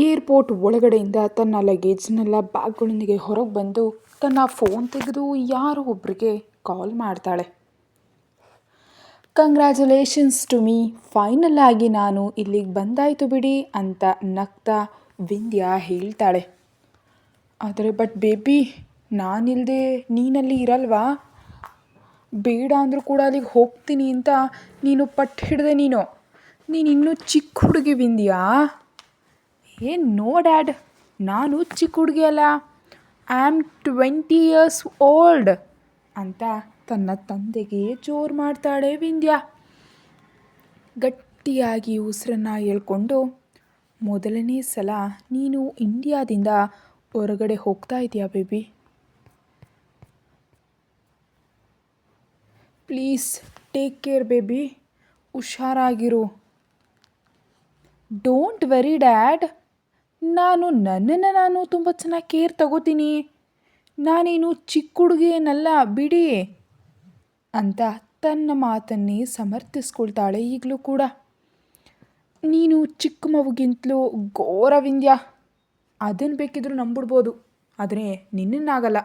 Airport ಒಳಗಡೆಯಿಂದ ತನ್ನ ಲಗೇಜ್ನೆಲ್ಲ ಬ್ಯಾಗ್ಗಳೊಂದಿಗೆ ಹೊರಗೆ ಬಂದು ತನ್ನ ಫೋನ್ ತೆಗೆದು ಯಾರೋ ಒಬ್ಬರಿಗೆ ಕಾಲ್ ಮಾಡ್ತಾಳೆ. ಕಂಗ್ರ್ಯಾಚುಲೇಷನ್ಸ್ ಟು ಮೀ, ಫೈನಲ್ ಆಗಿ ನಾನು ಇಲ್ಲಿಗೆ ಬಂದಾಯಿತು ಬಿಡಿ ಅಂತ ನಗ್ತಾ ವಿಂದ್ಯಾ ಹೇಳ್ತಾಳೆ. ಆದರೆ ಬಟ್ ಬೇಬಿ, ನಾನಿಲ್ಲದೆ ನೀನಲ್ಲಿ ಇರಲ್ವಾ? ಬೇಡ ಅಂದರೂ ಕೂಡ ಅಲ್ಲಿಗೆ ಹೋಗ್ತೀನಿ ಅಂತ ನೀನು ಪಟ್ಟು ಹಿಡಿದೆ. ನೀನು ಇನ್ನೂ ಚಿಕ್ಕ ಹುಡುಗಿ ವಿಂದ್ಯಾ. ನೋ ಡ್ಯಾಡ್, ನಾನು ಚಿಕ್ಕ ಹುಡುಗಿ ಅಲ್ಲ, ಐ ಆಮ್ 20 years ಓಲ್ಡ್ ಅಂತ ತನ್ನ ತಂದೆಗೆ ಜೋರು ಮಾಡ್ತಾಳೆ ವಿಂದ್ಯಾ. ಗಟ್ಟಿಯಾಗಿ ಉಸಿರನ್ನು ಎಳ್ಕೊಂಡು, ಮೊದಲನೇ ಸಲ ನೀನು ಇಂಡಿಯಾದಿಂದ ಹೊರಗಡೆ ಹೋಗ್ತಾ ಇದೆಯಾ baby? Please take care baby, ಹುಷಾರಾಗಿರು. ಡೋಂಟ್ ವೆರಿ ಡ್ಯಾಡ್, ನನ್ನನ್ನು ನಾನು ತುಂಬ ಚೆನ್ನಾಗಿ ಕೇರ್ ತಗೋತೀನಿ. ನಾನೇನು ಚಿಕ್ಕ ಹುಡುಗಿ ಏನಲ್ಲ ಬಿಡಿ ಅಂತ ತನ್ನ ಮಾತನ್ನೇ ಸಮರ್ಥಿಸ್ಕೊಳ್ತಾಳೆ. ಈಗಲೂ ಕೂಡ ನೀನು ಚಿಕ್ಕ ಮಗುಗಿಂತಲೂ ಘೋರ ವಿಂದ್ಯಾ, ಅದನ್ನು ಬೇಕಿದ್ರೂ ನಂಬಿಡ್ಬೋದು, ಆದರೆ ನಿನ್ನನ್ನಾಗಲ್ಲ.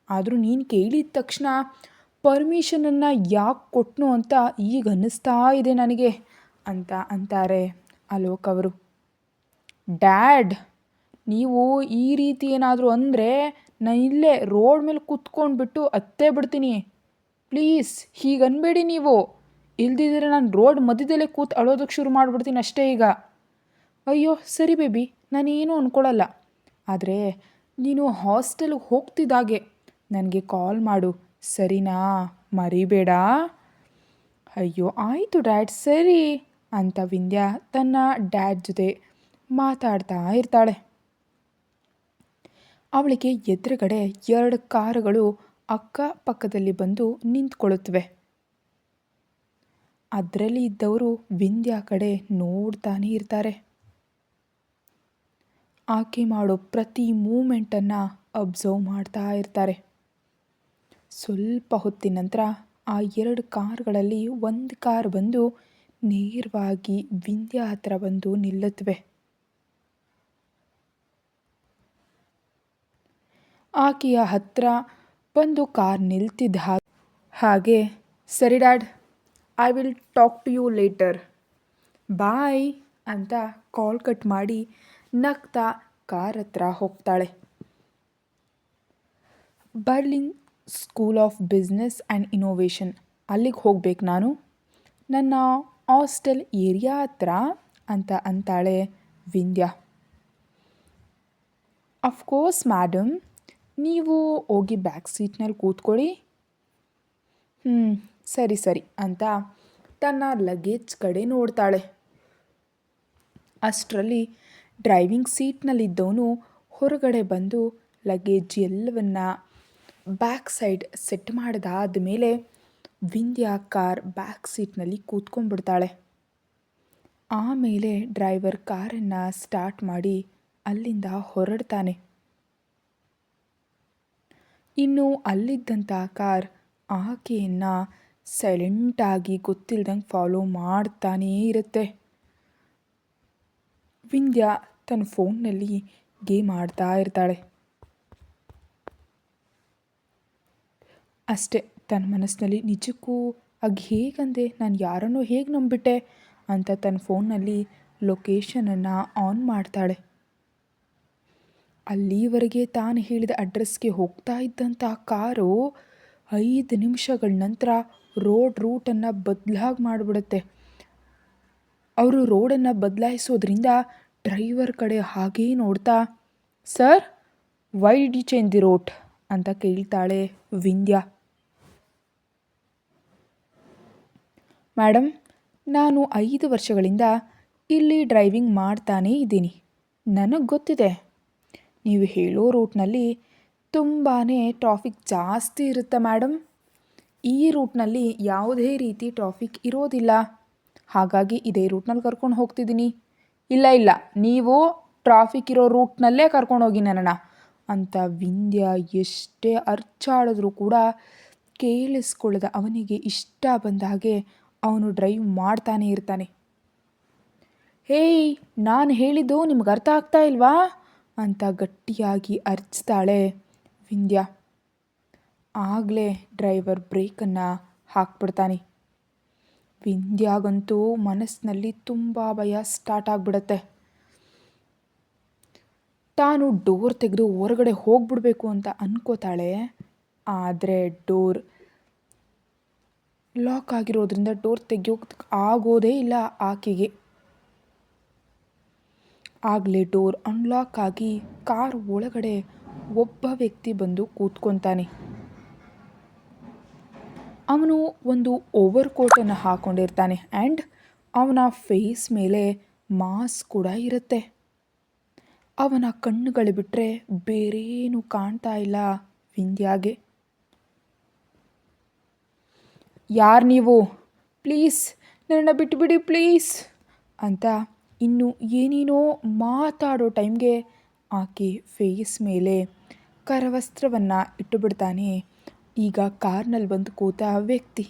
ಆದರೂ ನೀನು ಕೇಳಿದ ತಕ್ಷಣ ಪರ್ಮಿಷನನ್ನು ಯಾಕೆ ಕೊಟ್ಟನು ಅಂತ ಈಗ ಅನ್ನಿಸ್ತಾ ಇದೆ ನನಗೆ ಅಂತ ಅಂತಾರೆ ಅಲೋಕ್ ಅವರು. ಡ್ಯಾಡ್, ನೀವು ಈ ರೀತಿ ಏನಾದರೂ ಅಂದರೆ ನಾನು ಇಲ್ಲೇ ರೋಡ್ ಮೇಲೆ ಕೂತ್ಕೊಂಡ್ಬಿಟ್ಟು ಅತ್ತೇ ಬಿಡ್ತೀನಿ. ಪ್ಲೀಸ್ ಹೀಗೆ ಅನ್ಬೇಡಿ ನೀವು, ಇಲ್ದಿದ್ರೆ ನಾನು ರೋಡ್ ಮಧ್ಯದಲ್ಲೇ ಕೂತು ಅಳೋದಕ್ಕೆ ಶುರು ಮಾಡಿಬಿಡ್ತೀನಿ ಅಷ್ಟೇ ಈಗ. ಅಯ್ಯೋ ಸರಿ ಬೇಬಿ, ನಾನೇನು ಅಂದ್ಕೊಳ್ಳಲ್ಲ. ಆದರೆ ನೀನು ಹಾಸ್ಟೆಲ್ಗೆ ಹೋಗ್ತಿದ್ದಾಗೆ ನನಗೆ ಕಾಲ್ ಮಾಡು, ಸರಿನಾ? ಮರಿಬೇಡ. ಅಯ್ಯೋ ಆಯಿತು ಡ್ಯಾಡ್, ಸರಿ ಅಂತ ವಿಂದ್ಯಾ ತನ್ನ ಡ್ಯಾಡ್ ಜೊತೆ ಮಾತಾಡ್ತಾ ಇರ್ತಾಳೆ. ಅವಳಿಗೆ ಎದುರುಗಡೆ 2 ಕಾರುಗಳು ಅಕ್ಕಪಕ್ಕದಲ್ಲಿ ಬಂದು ನಿಂತ್ಕೊಳ್ಳುತ್ತವೆ. ಅದರಲ್ಲಿ ಇದ್ದವರು ವಿಂದ್ಯಾ ಕಡೆ ನೋಡ್ತಾನೆ ಇರ್ತಾರೆ. ಆಕೆ ಮಾಡೋ ಪ್ರತಿ ಮೂಮೆಂಟನ್ನು ಅಬ್ಸರ್ವ್ ಮಾಡ್ತಾ ಇರ್ತಾರೆ. ಸ್ವಲ್ಪ ಹೊತ್ತಿನ ನಂತರ ಆ 2 ಕಾರುಗಳಲ್ಲಿ ಒಂದು ಕಾರ್ ಬಂದು ನೇರವಾಗಿ ವಿಂದ್ಯಾ ಹತ್ರ ಬಂದು ನಿಲ್ಲುತ್ತವೆ. ಆಕೆಯ ಹತ್ರ ಬಂದು ಕಾರ್ ನಿಲ್ತಿದ್ದ ಹಾಗೆ, ಸರಿ dad, I will talk to you later, bye ಅಂತ ಕಾಲ್ ಕಟ್ ಮಾಡಿ ನಗ್ತಾ ಕಾರ್ ಹತ್ರ ಹೋಗ್ತಾಳೆ. Berlin School of Business and Innovation, ಅಲ್ಲಿಗೆ ಹೋಗ್ಬೇಕು ನಾನು, ನನ್ನ ಹಾಸ್ಟೆಲ್ ಏರಿಯಾ ಹತ್ರ ಅಂತ ಅಂತಾಳೆ ವಿಂದ್ಯಾ. ಅಫ್ಕೋರ್ಸ್ ಮ್ಯಾಡಮ್, ನೀವು ಹೋಗಿ ಬ್ಯಾಕ್ ಸೀಟ್ನಲ್ಲಿ ಕೂತ್ಕೊಳ್ಳಿ. ಸರಿ ಸರಿ ಅಂತ ತನ್ನ ಲಗೇಜ್ ಕಡೆ ನೋಡ್ತಾಳೆ. ಅಷ್ಟರಲ್ಲಿ ಡ್ರೈವಿಂಗ್ ಸೀಟ್ನಲ್ಲಿದ್ದವನು ಹೊರಗಡೆ ಬಂದು ಲಗೇಜ್ ಎಲ್ಲವನ್ನ ಬ್ಯಾಕ್ ಸೈಡ್ ಸೆಟ್ ಮಾಡಿದಾದ ಮೇಲೆ ವಿಂದ್ಯಾ ಕಾರ್ ಬ್ಯಾಕ್ ಸೀಟ್ನಲ್ಲಿ ಕೂತ್ಕೊಂಡ್ಬಿಡ್ತಾಳೆ. ಆಮೇಲೆ ಡ್ರೈವರ್ ಕಾರನ್ನು ಸ್ಟಾರ್ಟ್ ಮಾಡಿ ಅಲ್ಲಿಂದ ಹೊರಡ್ತಾನೆ. ಇನ್ನು ಅಲ್ಲಿದ್ದಂಥ ಕಾರ್ ಆಕೆಯನ್ನು ಸೈಲೆಂಟಾಗಿ ಗೊತ್ತಿಲ್ದಂಗೆ ಫಾಲೋ ಮಾಡ್ತಾನೇ ಇರುತ್ತೆ. ವಿಂದ್ಯಾ ತನ್ನ ಫೋನ್ನಲ್ಲಿ ಗೇಮ್ ಆಡ್ತಾ ಇರ್ತಾಳೆ. ಅಷ್ಟೇ ತನ್ನ ಮನಸ್ಸಿನಲ್ಲಿ ನಿಜಕ್ಕೂ ಹೇಗಂದೆ, ನಾನು ಯಾರನ್ನೋ ಹೇಗೆ ನಂಬಿಬಿಟ್ಟೆ ಅಂತ ತನ್ನ ಫೋನ್ನಲ್ಲಿ ಲೊಕೇಶನನ್ನು ಆನ್ ಮಾಡ್ತಾಳೆ. ಅಲ್ಲಿವರೆಗೆ ತಾನು ಹೇಳಿದ ಅಡ್ರೆಸ್ಗೆ ಹೋಗ್ತಾ ಇದ್ದಂಥ ಕಾರು 5 ನಿಮಿಷಗಳ ನಂತರ ರೂಟನ್ನು ಬದಲಾಗಿ ಮಾಡಿಬಿಡುತ್ತೆ. ಅವರು ರೋಡನ್ನು ಬದಲಾಯಿಸೋದ್ರಿಂದ ಡ್ರೈವರ್ ಕಡೆ ಹಾಗೇ ನೋಡ್ತಾ, sir, why did you change the route ಅಂತ ಕೇಳ್ತಾಳೆ ವಿಂದ್ಯಾ. ಮೇಡಮ್, ನಾನು 5 ವರ್ಷಗಳಿಂದ ಇಲ್ಲಿ ಡ್ರೈವಿಂಗ್ ಮಾಡ್ತಾನೇ ಇದ್ದೀನಿ. ನನಗೆ ಗೊತ್ತಿದೆ, ನೀವು ಹೇಳೋ ರೂಟ್ನಲ್ಲಿ ತುಂಬಾ ಟ್ರಾಫಿಕ್ ಜಾಸ್ತಿ ಇರುತ್ತೆ ಮೇಡಮ್. ಈ ರೂಟ್ನಲ್ಲಿ ಯಾವುದೇ ರೀತಿ ಟ್ರಾಫಿಕ್ ಇರೋದಿಲ್ಲ, ಹಾಗಾಗಿ ಇದೇ ರೂಟ್ನಲ್ಲಿ ಕರ್ಕೊಂಡು ಹೋಗ್ತಿದ್ದೀನಿ. ಇಲ್ಲ, ನೀವು ಟ್ರಾಫಿಕ್ ಇರೋ ರೂಟ್ನಲ್ಲೇ ಕರ್ಕೊಂಡೋಗಿ ನನ್ನನ್ನು ಅಂತ ವಿಂದ್ಯಾ ಎಷ್ಟೇ ಅರ್ಚಾಡಿದ್ರೂ ಕೂಡ ಕೇಳಿಸ್ಕೊಳ್ಳದ ಅವನಿಗೆ ಇಷ್ಟ ಬಂದ ಹಾಗೆ ಅವನು ಡ್ರೈವ್ ಮಾಡ್ತಾನೆ ಇರ್ತಾನೆ. ಹೇಯ್, ನಾನು ಹೇಳಿದ್ದು ನಿಮ್ಗೆ ಅರ್ಥ ಆಗ್ತಾ ಇಲ್ವಾ ಅಂತ ಗಟ್ಟಿಯಾಗಿ ಅರ್ಚ್ತಾಳೆ ವಿಂದ್ಯಾ. ಆಗಲೇ ಡ್ರೈವರ್ ಬ್ರೇಕನ್ನು ಹಾಕ್ಬಿಡ್ತಾನೆ. ವಿಂದ್ಯಾಗಂತೂ ಮನಸ್ಸಿನಲ್ಲಿ ತುಂಬ ಭಯ ಸ್ಟಾರ್ಟ್ ಆಗಿಬಿಡತ್ತೆ. ತಾನು ಡೋರ್ ತೆಗೆದು ಹೊರಗಡೆ ಹೋಗ್ಬಿಡ್ಬೇಕು ಅಂತ ಅನ್ಕೋತಾಳೆ. ಆದರೆ ಡೋರ್ ಲಾಕ್ ಆಗಿರೋದ್ರಿಂದ ಡೋರ್ ತೆಗಿಯೋಕೆ ಆಗೋದೇ ಇಲ್ಲ ಆಕೆಗೆ. ಆಗಲೇ ಡೋರ್ ಅನ್ಲಾಕ್ ಆಗಿ ಕಾರ್ ಒಳಗಡೆ ಒಬ್ಬ ವ್ಯಕ್ತಿ ಬಂದು ಕೂತ್ಕೊತಾನೆ. ಅವನು ಒಂದು ಓವರ್ ಕೋಟನ್ನು ಹಾಕ್ಕೊಂಡಿರ್ತಾನೆ ಆ್ಯಂಡ್ ಅವನ ಫೇಸ್ ಮೇಲೆ ಮಾಸ್ಕ್ ಕೂಡ ಇರುತ್ತೆ. ಅವನ ಕಣ್ಣುಗಳು ಬಿಟ್ಟರೆ ಬೇರೇನು ಕಾಣ್ತಾ ಇಲ್ಲ ವಿಂದ್ಯಾಗೆ. ಯಾರು ನೀವು? ಪ್ಲೀಸ್ ನನ್ನನ್ನು ಬಿಟ್ಟುಬಿಡಿ ಪ್ಲೀಸ್ ಅಂತ ಇನ್ನು ಏನೇನೋ ಮಾತಾಡೋ ಟೈಮ್ಗೆ ಆಕೆ ಫೇಸ್ ಮೇಲೆ ಕರವಸ್ತ್ರವನ್ನು ಇಟ್ಟುಬಿಡ್ತಾನೆ ಈಗ ಕಾರ್ನಲ್ಲಿ ಬಂದು ಕೂತ ವ್ಯಕ್ತಿ.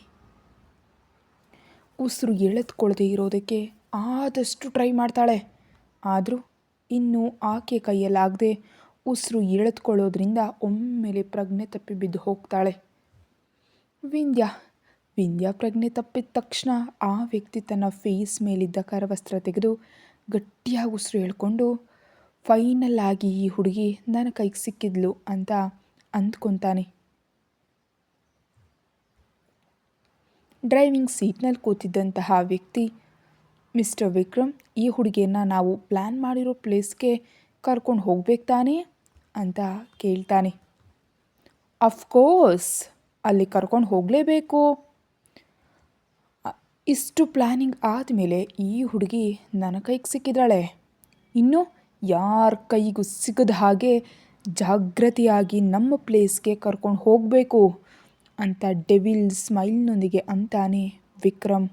ಉಸಿರು ಎಳೆದುಕೊಳ್ಳದೆ ಇರೋದಕ್ಕೆ ಆದಷ್ಟು ಟ್ರೈ ಮಾಡ್ತಾಳೆ. ಆದರೂ ಇನ್ನು ಆಕೆ ಕೈಯಲ್ಲಾಗದೆ ಉಸಿರು ಎಳೆದುಕೊಳ್ಳೋದ್ರಿಂದ ಒಮ್ಮೆಲೆ ಪ್ರಜ್ಞೆ ತಪ್ಪಿ ಬಿದ್ದು ಹೋಗ್ತಾಳೆ ವಿಂದ್ಯಾ ಪ್ರಜ್ಞೆ ತಪ್ಪಿದ ತಕ್ಷಣ ಆ ವ್ಯಕ್ತಿ ತನ್ನ ಫೇಸ್ ಮೇಲಿದ್ದ ಕರವಸ್ತ್ರ ತೆಗೆದು ಗಟ್ಟಿಯಾಗಿ ಉಸಿರು ಎಳ್ಕೊಂಡು ಫೈನಲ್ ಆಗಿ ಈ ಹುಡುಗಿ ನನ್ನ ಕೈಗೆ ಸಿಕ್ಕಿದ್ಲು ಅಂತ ಅಂದ್ಕೊತಾನೆ. ಡ್ರೈವಿಂಗ್ ಸೀಟ್ನಲ್ಲಿ ಕೂತಿದ್ದಂತಹ ವ್ಯಕ್ತಿ, ಮಿಸ್ಟರ್ ವಿಕ್ರಮ್, ಈ ಹುಡುಗಿಯನ್ನು ನಾವು ಪ್ಲ್ಯಾನ್ ಮಾಡಿರೋ ಪ್ಲೇಸ್ಗೆ ಕರ್ಕೊಂಡು ಹೋಗ್ಬೇಕು ತಾನೇ ಅಂತ ಕೇಳ್ತಾನೆ. ಅಫ್ಕೋರ್ಸ್, ಅಲ್ಲಿ ಕರ್ಕೊಂಡು ಹೋಗಲೇಬೇಕು. ಇಷ್ಟು ಪ್ಲ್ಯಾನಿಂಗ್ ಆದಮೇಲೆ ಈ ಹುಡುಗಿ ನನ್ನ ಕೈಗೆ ಸಿಕ್ಕಿದ್ದಾಳೆ. ಇನ್ನು ಯಾರ ಕೈಗೂ ಸಿಗದ ಹಾಗೆ ಜಾಗ್ರತೆಯಾಗಿ ನಮ್ಮ ಪ್ಲೇಸ್ಗೆ ಕರ್ಕೊಂಡು ಹೋಗಬೇಕು ಅಂತ ಡೆವಿಲ್ ಸ್ಮೈಲ್ನೊಂದಿಗೆ ಅಂತಾನೆ ವಿಕ್ರಮ್.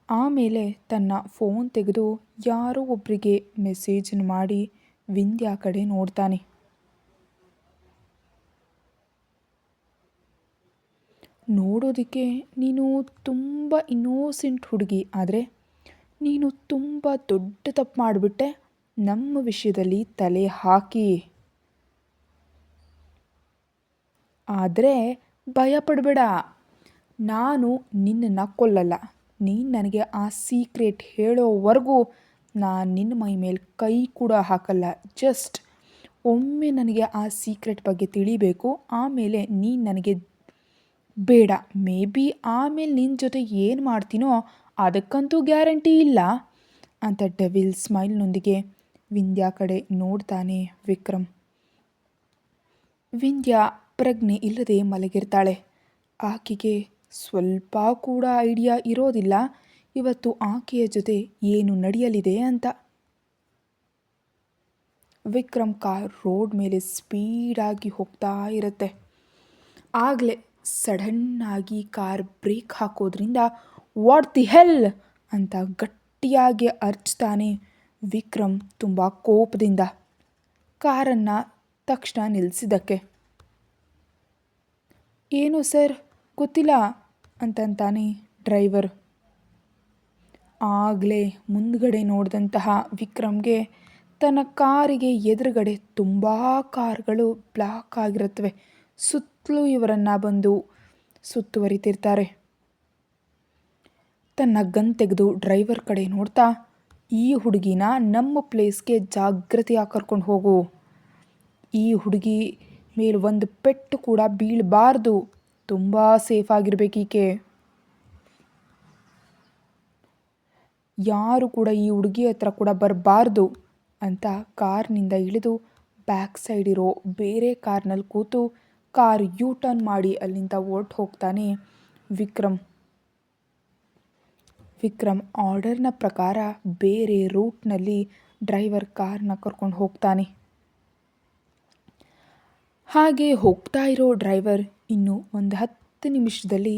ಆಮೇಲೆ ತನ್ನ ಫೋನ್ ತೆಗೆದು ಯಾರೋ ಒಬ್ಬರಿಗೆ ಮೆಸೇಜನ್ನು ಮಾಡಿ ವಿಂದ್ಯಾ ಕಡೆ ನೋಡ್ತಾನೆ. ನೋಡೋದಕ್ಕೆ ನೀನು ತುಂಬ ಇನ್ನೋಸೆಂಟ್ ಹುಡುಗಿ, ಆದರೆ ನೀನು ತುಂಬ ದೊಡ್ಡ ತಪ್ಪು ಮಾಡಿಬಿಟ್ಟೆ ನಮ್ಮ ವಿಷಯದಲ್ಲಿ ತಲೆ ಹಾಕಿ. ಆದರೆ ಭಯ ಪಡಬೇಡ, ನಾನು ನಿನ್ನನ್ನು ಕೊಲ್ಲಲ್ಲ. ನೀನು ನನಗೆ ಆ ಸೀಕ್ರೆಟ್ ಹೇಳೋವರೆಗೂ ನಾನು ನಿನ್ನ ಮೈ ಮೇಲೆ ಕೈ ಕೂಡ ಹಾಕಲ್ಲ. ಜಸ್ಟ್ ಒಮ್ಮೆ ನನಗೆ ಆ ಸೀಕ್ರೆಟ್ ಬಗ್ಗೆ ತಿಳಿಬೇಕು, ಆಮೇಲೆ ನೀನು ನನಗೆ ಬೇಡ. ಮೇ ಬಿ ಆಮೇಲೆ ನಿನ್ನ ಜೊತೆ ಏನು ಮಾಡ್ತೀನೋ ಅದಕ್ಕಂತೂ ಗ್ಯಾರಂಟಿ ಇಲ್ಲ ಅಂತ ಡೆವಿಲ್ ಸ್ಮೈಲ್ನೊಂದಿಗೆ ವಿಂದ್ಯಾ ಕಡೆ ನೋಡ್ತಾನೆ ವಿಕ್ರಮ್. ವಿಂದ್ಯಾ ಪ್ರಜ್ಞೆ ಇಲ್ಲದೆ ಮಲಗಿರ್ತಾಳೆ. ಆಕೆಗೆ ಸ್ವಲ್ಪ ಕೂಡ ಐಡಿಯಾ ಇರೋದಿಲ್ಲ ಇವತ್ತು ಆಕೆಯ ಜೊತೆ ಏನು ನಡೆಯಲಿದೆ ಅಂತ. ವಿಕ್ರಮ್ ಕಾರ್ ರೋಡ್ ಮೇಲೆ ಸ್ಪೀಡಾಗಿ ಹೋಗ್ತಾ ಇರುತ್ತೆ. ಆಗಲೇ ಸಡನ್ನಾಗಿ ಕಾರ್ ಬ್ರೇಕ್ ಹಾಕೋದ್ರಿಂದ ವಾಟ್ ದಿ ಹೆಲ್ ಅಂತ ಗಟ್ಟಿಯಾಗಿ ಅರ್ಚ್ತಾನೆ ವಿಕ್ರಮ್ ತುಂಬ ಕೋಪದಿಂದ ಕಾರನ್ನು ತಕ್ಷಣ ನಿಲ್ಲಿಸಿದ್ದಕ್ಕೆ. ಏನು ಸರ್ ಗೊತ್ತಿಲ್ಲ ಅಂತಂತಾನೆ ಡ್ರೈವರ್. ಆಗಲೇ ಮುಂದ್ಗಡೆ ನೋಡಿದಂತಹ ವಿಕ್ರಮ್ಗೆ ತನ್ನ ಕಾರಿಗೆ ಎದುರುಗಡೆ ತುಂಬ ಕಾರ್ಗಳು ಬ್ಲಾಕ್ ಆಗಿರುತ್ತವೆ. ಸುತ್ತಲೂ ಇವರನ್ನು ಬಂದು ಸುತ್ತುವರಿತಿರ್ತಾರೆ. ತನ್ನ ಗನ್ ತೆಗೆದು ಡ್ರೈವರ್ ಕಡೆ ನೋಡ್ತಾ, ಈ ಹುಡುಗಿನ ನಮ್ಮ ಪ್ಲೇಸ್ಗೆ ಜಾಗ್ರತೆಯಾಗಿ ಕರ್ಕೊಂಡು ಹೋಗು. ಈ ಹುಡುಗಿ ಮೇಲೆ ಒಂದು ಪೆಟ್ಟು ಕೂಡ ಬೀಳಬಾರ್ದು. ತುಂಬ ಸೇಫ್ ಆಗಿರ್ಬೇಕೀಕೆ. ಯಾರು ಕೂಡ ಈ ಹುಡುಗಿ ಹತ್ರ ಕೂಡ ಬರಬಾರ್ದು ಅಂತ ಕಾರ್ನಿಂದ ಇಳಿದು ಬ್ಯಾಕ್ ಸೈಡ್ ಇರೋ ಬೇರೆ ಕಾರ್ನಲ್ಲಿ ಕೂತು ಕಾರ್ ಯೂ ಟರ್ನ್ ಮಾಡಿ ಅಲ್ಲಿಂದ ಹೊರ್ಟು ಹೋಗ್ತಾನೆ ವಿಕ್ರಮ್. ಆರ್ಡರ್ನ ಪ್ರಕಾರ ಬೇರೆ ರೂಟ್ನಲ್ಲಿ ಡ್ರೈವರ್ ಕಾರ್ನ ಕರ್ಕೊಂಡು ಹೋಗ್ತಾನೆ. ಹಾಗೆ ಹೋಗ್ತಾ ಇರೋ ಡ್ರೈವರ್ ಇನ್ನು ಒಂದು 10 ನಿಮಿಷದಲ್ಲಿ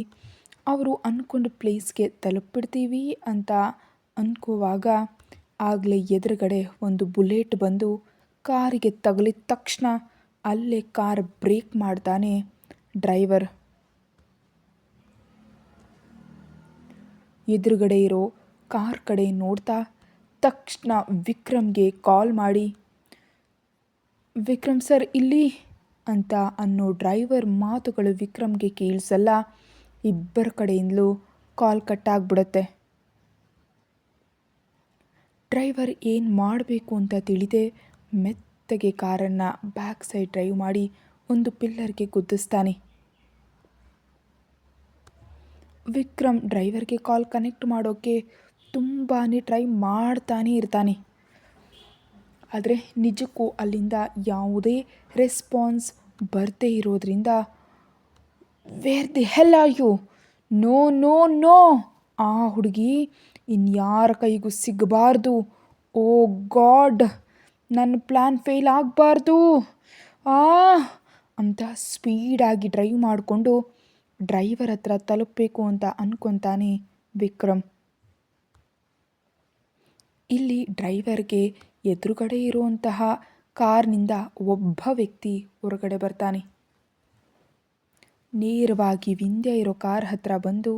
ಅವರು ಅಂದ್ಕೊಂಡ ಪ್ಲೇಸ್ಗೆ ತಲುಪಿಡ್ತೀವಿ ಅಂತ ಅಂದ್ಕೋವಾಗ ಆಗಲೇ ಎದುರುಗಡೆ ಒಂದು ಬುಲೆಟ್ ಬಂದು ಕಾರಿಗೆ ತಗುಲಿದ ತಕ್ಷಣ ಅಲ್ಲೇ ಕಾರ್ ಬ್ರೇಕ್ ಮಾಡ್ತಾನೆ ಡ್ರೈವರ್. ಎದುರುಗಡೆ ಇರೋ ಕಾರ್ ಕಡೆ ನೋಡ್ತಾ ತಕ್ಷಣ ವಿಕ್ರಮ್ಗೆ ಕಾಲ್ ಮಾಡಿ, ವಿಕ್ರಮ್ ಸರ್ ಇಲ್ಲಿ ಅಂತ ಅನ್ನೋ ಡ್ರೈವರ್ ಮಾತುಗಳು ವಿಕ್ರಮ್ಗೆ ಕೇಳಿಸಲ್ಲ. ಇಬ್ಬರ ಕಡೆಯಿಂದಲೂ ಕಾಲ್ ಕಟ್ಟಾಗ್ಬಿಡುತ್ತೆ. ಡ್ರೈವರ್ ಏನು ಮಾಡಬೇಕು ಅಂತ ತಿಳಿದೆ ಮೆತ್ತಗೆ ಕಾರನ್ನು ಬ್ಯಾಕ್ ಸೈಡ್ ಡ್ರೈವ್ ಮಾಡಿ ಒಂದು ಪಿಲ್ಲರ್ಗೆ ಗುದ್ದಿಸ್ತಾನೆ. ವಿಕ್ರಮ್ ಡ್ರೈವರ್ಗೆ ಕಾಲ್ ಕನೆಕ್ಟ್ ಮಾಡೋಕ್ಕೆ ತುಂಬಾ ಟ್ರೈ ಮಾಡ್ತಾನೆ ಇರ್ತಾನೆ. ಆದರೆ ನಿಜಕ್ಕೂ ಅಲ್ಲಿಂದ ಯಾವುದೇ ರೆಸ್ಪಾನ್ಸ್ ಬರದೇ ಇರೋದ್ರಿಂದ, where the hell are you? No no no, ಆ ಹುಡುಗಿ ಇನ್ಯಾರ ಕೈಗೂ ಸಿಗಬಾರ್ದು. ಓ ಗಾಡ್, ನನ್ನ ಪ್ಲ್ಯಾನ್ ಫೇಲ್ ಆಗಬಾರ್ದು ಅಂತ ಸ್ಪೀಡಾಗಿ ಡ್ರೈವ್ ಮಾಡಿಕೊಂಡು ಡ್ರೈವರ್ ಹತ್ರ ತಲುಪಬೇಕು ಅಂತ ಅಂದ್ಕೊತಾನೆ ವಿಕ್ರಮ್. ಇಲ್ಲಿ ಡ್ರೈವರ್ಗೆ ಎದುರುಗಡೆ ಇರುವಂತಹ ಕಾರ್ನಿಂದ ಒಬ್ಬ ವ್ಯಕ್ತಿ ಹೊರಗಡೆ ಬರ್ತಾನೆ. ನೇರವಾಗಿ ವಿಂಧ್ಯ ಇರೋ ಕಾರ್ ಹತ್ರ ಬಂದು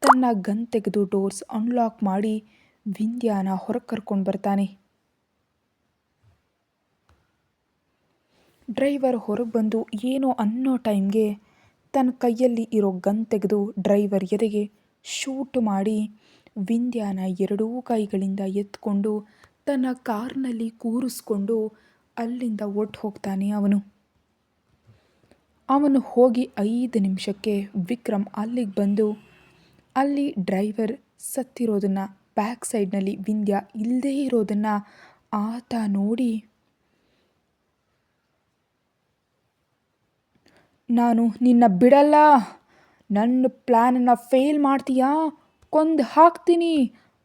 ತನ್ನ ಗನ್ ತೆಗೆದು ಡೋರ್ಸ್ ಅನ್ಲಾಕ್ ಮಾಡಿ ವಿಂಧ್ಯಾನ ಹೊರಗೆ ಕರ್ಕೊಂಡು ಬರ್ತಾನೆ. ಡ್ರೈವರ್ ಹೊರಗೆ ಬಂದು ಏನೋ ಅನ್ನೋ ಟೈಮ್ಗೆ ತನ್ನ ಕೈಯಲ್ಲಿ ಇರೋ ಗನ್ ತೆಗೆದು ಡ್ರೈವರ್ ಎದೆಗೆ ಶೂಟ್ ಮಾಡಿ ವಿಂಧ್ಯಾನ ಎರಡೂ ಕೈಗಳಿಂದ ಎತ್ಕೊಂಡು ತನ್ನ ಕಾರ್ನಲ್ಲಿ ಕೂರಿಸ್ಕೊಂಡು ಅಲ್ಲಿಂದ ಒಟ್ಟು ಹೋಗ್ತಾನೆ. ಅವನು ಹೋಗಿ 5 ನಿಮಿಷಕ್ಕೆ ವಿಕ್ರಮ್ ಅಲ್ಲಿಗೆ ಬಂದು ಅಲ್ಲಿ ಡ್ರೈವರ್ ಸತ್ತಿರೋದನ್ನು, ಬ್ಯಾಕ್ ಸೈಡ್ನಲ್ಲಿ ವಿಂಧ್ಯ ಇಲ್ಲದೇ ಇರೋದನ್ನು ಆತ ನೋಡಿ, ನಾನು ನಿನ್ನ ಬಿಡಲ್ಲ, ನನ್ನ ಪ್ಲ್ಯಾನನ್ನು ಫೇಲ್ ಮಾಡ್ತೀಯಾ, ಕೊಂದು ಹಾಕ್ತೀನಿ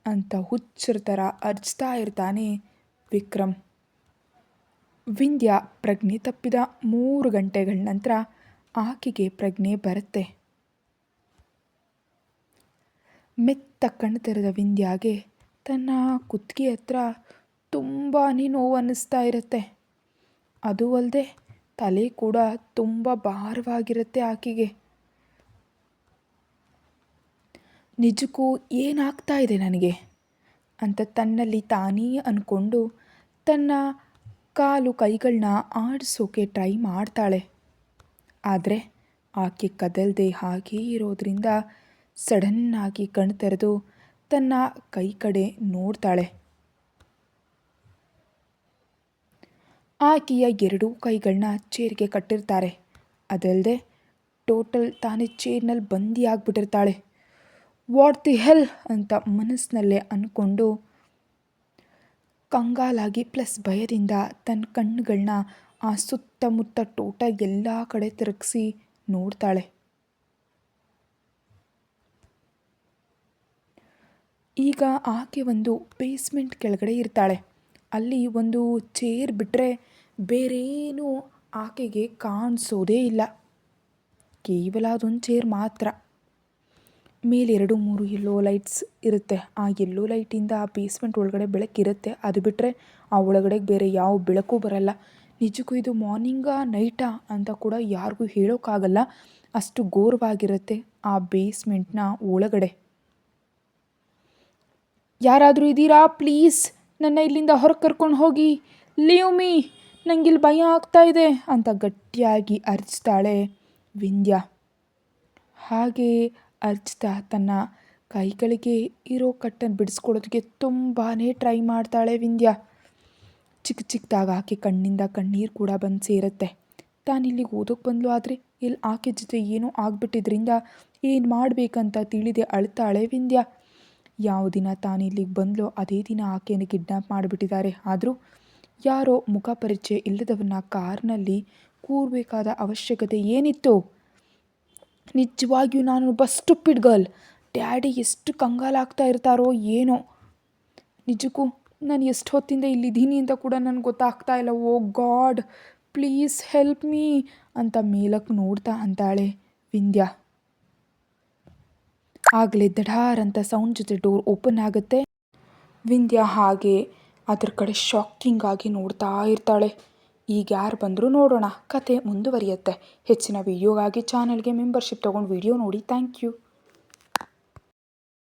ಅಂತ ಹುಚ್ಚರ ಥರ ಅರ್ಚ್ತಾ ಇರ್ತಾನೆ ವಿಕ್ರಮ್. ವಿಂಧ್ಯ ಪ್ರಜ್ಞೆ ತಪ್ಪಿದ 3 ಗಂಟೆಗಳ ನಂತರ ಆಕೆಗೆ ಪ್ರಜ್ಞೆ ಬರುತ್ತೆ. ಮೆತ್ತ ಕಣ್ಣು ತೆರೆದ ವಿಂಧ್ಯಾಗೆ ತನ್ನ ಕುತ್ತಿಗೆ ಹತ್ರ ತುಂಬಾ ನೋವು ಅನ್ನಿಸ್ತಾ ಇರುತ್ತೆ. ಅದು ಅಲ್ಲದೆ ತಲೆ ಕೂಡ ತುಂಬ ಭಾರವಾಗಿರುತ್ತೆ ಆಕೆಗೆ. ನಿಜಕ್ಕೂ ಏನಾಗ್ತಾ ಇದೆ ನನಗೆ ಅಂತ ತನ್ನಲ್ಲಿ ತಾನೇ ಅಂದ್ಕೊಂಡು ತನ್ನ ಕಾಲು ಕೈಗಳನ್ನ ಆಡಿಸೋಕೆ ಟ್ರೈ ಮಾಡ್ತಾಳೆ. ಆದರೆ ಆಕೆ ಕದಲದೆ ಹಾಗೇ ಇರೋದ್ರಿಂದ ಸಡನ್ನಾಗಿ ಕಣ್ಣು ತೆರೆದು ತನ್ನ ಕೈ ಕಡೆ ನೋಡ್ತಾಳೆ. ಆಕೆಯ 2 ಕೈಗಳನ್ನ ಚೇರ್ಗೆ ಕಟ್ಟಿರ್ತಾರೆ. ಅದಲ್ಲದೆ ಟೋಟಲ್ ತಾನೇ ಚೇರ್ನಲ್ಲಿ ಬಂದಿಯಾಗ್ಬಿಟ್ಟಿರ್ತಾಳೆ. ವಾಟ್ ದಿ ಹೆಲ್ ಅಂತ ಮನಸ್ಸಿನಲ್ಲೇ ಅಂದ್ಕೊಂಡು ಕಂಗಾಲಾಗಿ ಪ್ಲಸ್ ಭಯದಿಂದ ತನ್ನ ಕಣ್ಣುಗಳನ್ನ ಆ ಸುತ್ತಮುತ್ತ ಟೋಟಲ್ ಎಲ್ಲ ಕಡೆ ತಿರುಗಿಸಿ ನೋಡ್ತಾಳೆ. ಈಗ ಆಕೆ ಒಂದು ಬೇಸ್ಮೆಂಟ್ ಕೆಳಗಡೆ ಇರ್ತಾಳೆ. ಅಲ್ಲಿ ಒಂದು ಚೇರ್ ಬಿಟ್ಟರೆ ಬೇರೇನೂ ಆಕೆಗೆ ಕಾಣಿಸೋದೇ ಇಲ್ಲ. ಕೇವಲ ಅದೊಂದು ಚೇರ್ ಮಾತ್ರ. ಮೇಲೆ 2-3 ಯೆಲ್ಲೋ ಲೈಟ್ಸ್ ಇರುತ್ತೆ. ಆ ಯೆಲ್ಲೋ ಲೈಟಿಂದ ಆ ಬೇಸ್ಮೆಂಟ್ ಒಳಗಡೆ ಬೆಳಕಿರುತ್ತೆ. ಅದು ಬಿಟ್ಟರೆ ಆ ಒಳಗಡೆ ಬೇರೆ ಯಾವ ಬೆಳಕು ಬರಲ್ಲ. ನಿಜಕ್ಕೂ ಇದು ಮಾರ್ನಿಂಗಾ ನೈಟಾ ಅಂತ ಕೂಡ ಯಾರಿಗೂ ಹೇಳೋಕ್ಕಾಗಲ್ಲ, ಅಷ್ಟು ಘೋರವಾಗಿರುತ್ತೆ ಆ ಬೇಸ್ಮೆಂಟ್ನ ಒಳಗಡೆ. ಯಾರಾದರೂ ಇದ್ದೀರಾ? ಪ್ಲೀಸ್ ನನ್ನ ಇಲ್ಲಿಂದ ಹೊರಗೆ ಕರ್ಕೊಂಡು ಹೋಗಿ, ಲೀವ್ ಮೀ, ನನಗಿಲ್ಲಿ ಭಯ ಆಗ್ತಾ ಇದೆ ಅಂತ ಗಟ್ಟಿಯಾಗಿ ಅರ್ಚ್ತಾಳೆ ವಿಂಧ್ಯ. ಹಾಗೆ ಅರ್ಚ್ತಾ ತನ್ನ ಕೈಗಳಿಗೆ ಇರೋ ಕಟ್ಟನ್ನು ಬಿಡಿಸ್ಕೊಳ್ಳೋದಕ್ಕೆ ತುಂಬಾ ಟ್ರೈ ಮಾಡ್ತಾಳೆ ವಿಂಧ್ಯ. ಚಿಕ್ಕದಾಗಿ ಆಕೆ ಕಣ್ಣಿಂದ ಕಣ್ಣೀರು ಕೂಡ ಬಂದು ಸೇರುತ್ತೆ. ತಾನಿಲ್ಲಿಗೆ ಓದೋಕ್ಕೆ ಬಂದ್ಲು, ಆದರೆ ಇಲ್ಲಿ ಆಕೆ ಜೊತೆ ಏನೋ ಆಗಿಬಿಟ್ಟಿದ್ರಿಂದ ಏನು ಮಾಡಬೇಕಂತ ತಿಳಿದೆ ಅಳ್ತಾಳೆ ವಿಂಧ್ಯ. ಯಾವ ದಿನ ತಾನಿಲ್ಲಿಗೆ ಬಂದ್ಲೋ ಅದೇ ದಿನ ಆಕೆಯನ್ನು ಕಿಡ್ನ್ಯಾಪ್ ಮಾಡಿಬಿಟ್ಟಿದ್ದಾರೆ. ಆದರೂ ಯಾರೋ ಮುಖ ಪರಿಚಯ ಇಲ್ಲದವನ್ನ ಕಾರ್ನಲ್ಲಿ ಕೂರಬೇಕಾದ ಅವಶ್ಯಕತೆ ಏನಿತ್ತು? ನಿಜವಾಗಿಯೂ ನಾನೊಬ್ಬ ಸ್ಟುಪಿಡ್ ಗರ್ಲ್. ಡ್ಯಾಡಿ ಎಷ್ಟು ಕಂಗಾಲಾಗ್ತಾ ಇರ್ತಾರೋ ಏನೋ. ನಿಜಕ್ಕೂ ನಾನು ಎಷ್ಟು ಹೊತ್ತಿಂದ ಇಲ್ಲಿದ್ದೀನಿ ಅಂತ ಕೂಡ ನನಗೆ ಗೊತ್ತಾಗ್ತಾ ಇಲ್ಲ. ಓ ಗಾಡ್, ಪ್ಲೀಸ್ ಹೆಲ್ಪ್ ಮೀ ಅಂತ ಮೇಲಕ್ಕೆ ನೋಡ್ತಾ ಅಂತಾಳೆ ವಿಂಧ್ಯ. ಆಗಲೇ ದಢಾರ್ ಅಂತ ಸೌಂಡ್ ಜೊತೆ ಡೋರ್ ಓಪನ್ ಆಗುತ್ತೆ. ವಿಂಧ್ಯ ಹಾಗೆ ಅದ್ರ ಕಡೆ ಶಾಕಿಂಗ್ ಆಗಿ ನೋಡ್ತಾ ಇರ್ತಾಳೆ. ಈಗ ಯಾರು ಬಂದರೂ ನೋಡೋಣ, ಕತೆ ಮುಂದುವರಿಯುತ್ತೆ. ಹೆಚ್ಚಿನ ವಿಡಿಯೋಗಾಗಿ ಚಾನಲ್ಗೆ ಮೆಂಬರ್ಶಿಪ್ ತೊಗೊಂಡು ವಿಡಿಯೋ ನೋಡಿ. Thank you.